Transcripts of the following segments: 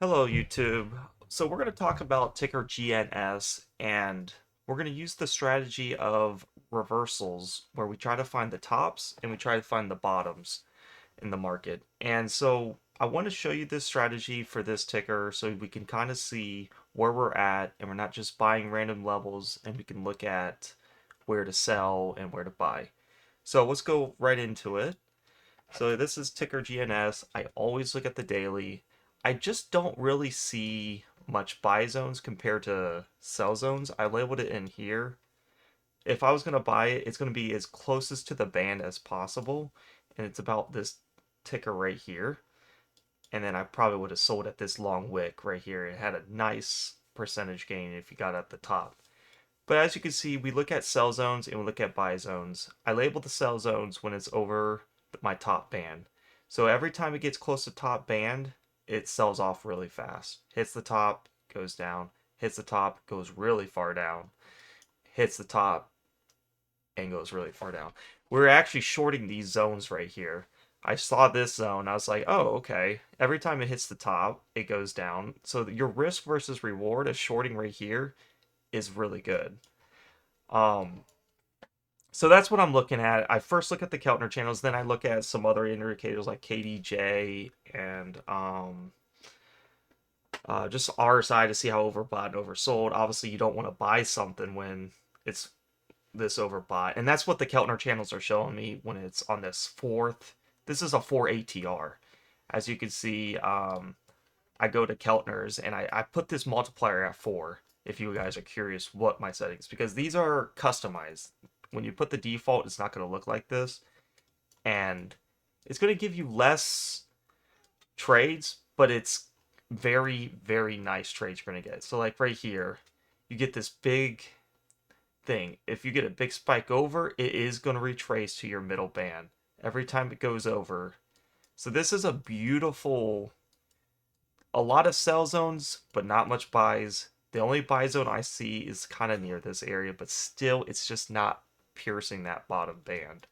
Hello, YouTube. So we're going to talk about ticker GNS, and we're going to use the strategy of reversals, where we try to find the tops and we try to find the bottoms in the market. And so I want to show you this strategy for this ticker so we can kind of see where we're at, and we're not just buying random levels, and we can look at where to sell and where to buy. So let's go right into it. So this is ticker GNS. I always look at the daily. I just don't really see much buy zones compared to sell zones. I labeled it in here. If I was going to buy it, it's going to be as closest to the band as possible. And it's about this ticker right here. And then I probably would have sold at this long wick right here. It had a nice percentage gain if you got at the top. But as you can see, we look at sell zones and we look at buy zones. I label the sell zones when it's over my top band. So every time it gets close to top band, it sells off really fast. Hits the top, goes down. Hits the top, goes really far down. Hits the top, and goes really far down. We're actually shorting these zones right here. I saw this zone. I was like, oh, okay. Every time it hits the top, it goes down. So your risk versus reward of shorting right here is really good. Um, so that's what I'm looking at. I first look at the Keltner channels, then I look at some other indicators like KDJ and just RSI to see how overbought and oversold. Obviously, you don't want to buy something when it's this overbought, and that's what the Keltner channels are showing me when it's on this fourth. This is a 4 ATR. As you can see, I go to Keltner's and I put this multiplier at 4 if you guys are curious what my settings, because these are customized. When you put the default, it's not going to look like this, and it's going to give you less trades, but it's very, very nice trades you're going to get. So like right here, you get this big thing. If you get a big spike over, it is going to retrace to your middle band every time it goes over. So this is a beautiful, a lot of sell zones, but not much buys. The only buy zone I see is kind of near this area, but still, it's just not piercing that bottom band.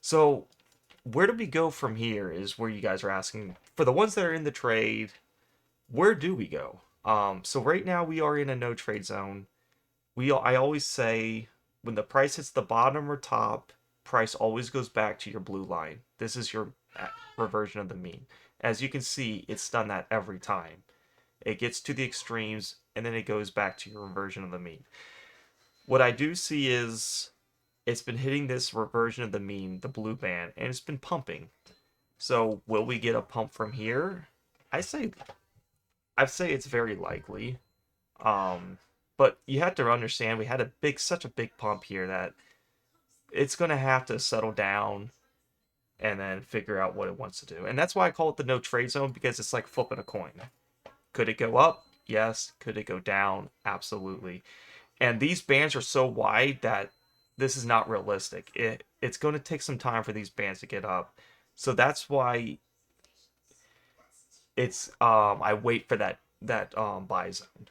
So, where do we go from here is where you guys are asking. For the ones that are in the trade, where do we go? So right now we are in a no trade zone. I always say when the price hits the bottom or top, price always goes back to your blue line. This is your reversion of the mean. As you can see, it's done that every time. It gets to the extremes and then it goes back to your reversion of the mean. What I do see is it's been hitting this reversion of the mean, the blue band, and it's been pumping. So will we get a pump from here? I say I say it's very likely. Um, but you have to understand we had such a big pump here that it's gonna have to settle down and then figure out what it wants to do. And that's why I call it the no trade zone, because it's like flipping a coin. Could it go up? Yes. Could it go down? Absolutely. And these bands are so wide that this is not realistic. It's going to take some time for these bands to get up. So that's why it's I wait for that buy zone,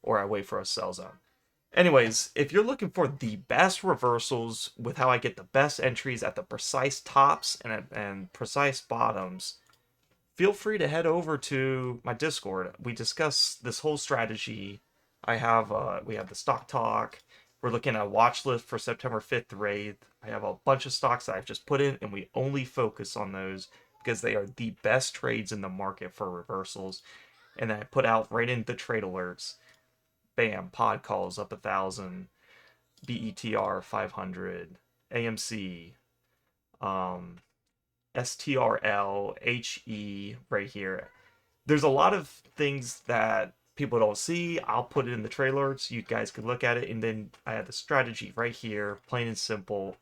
or I wait for a sell zone. Anyways, if you're looking for the best reversals with how I get the best entries at the precise tops and precise bottoms, feel free to head over to my Discord. We discuss this whole strategy. We have the stock talk. We're looking at a watch list for September 5th through 8th. I have a bunch of stocks that I've just put in, and we only focus on those because they are the best trades in the market for reversals. And then I put out right in the trade alerts. Bam, pod calls up 1,000, BETR 500, AMC, um, STRL, HE right here. There's a lot of things that people don't see. I'll put it in the trailers so you guys can look at it. And then I have the strategy right here, plain and simple,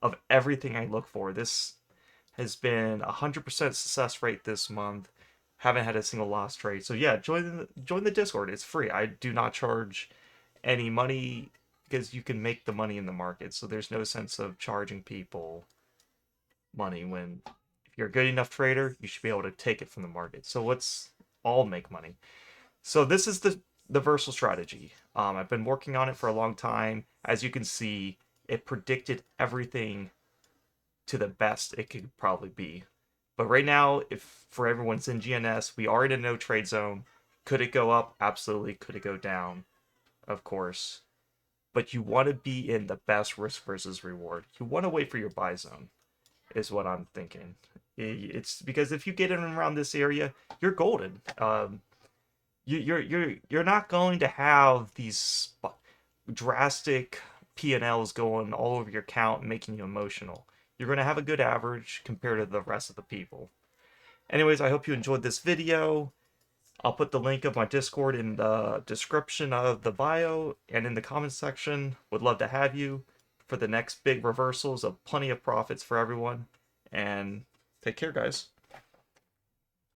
of everything I look for. This has been 100% success rate this month. Haven't had a single loss trade. So yeah, join the Discord. It's free. I do not charge any money because you can make the money in the market. So there's no sense of charging people money when if you're a good enough trader, you should be able to take it from the market. So let's all make money. So this is the versal strategy. I've been working on it for a long time. As you can see, it predicted everything to the best it could probably be. But right now, if for everyone's in GNS, we are in a no trade zone. Could it go up? Absolutely. Could it go down? Of course. But you want to be in the best risk versus reward. You want to wait for your buy zone, is what I'm thinking. It's because if you get in around this area, you're golden. You're not going to have these drastic P&Ls going all over your count and making you emotional. You're going to have a good average compared to the rest of the people. Anyways, I hope you enjoyed this video. I'll put the link of my Discord in the description of the bio and in the comments section. Would love to have you for the next big reversals of plenty of profits for everyone. And take care, guys.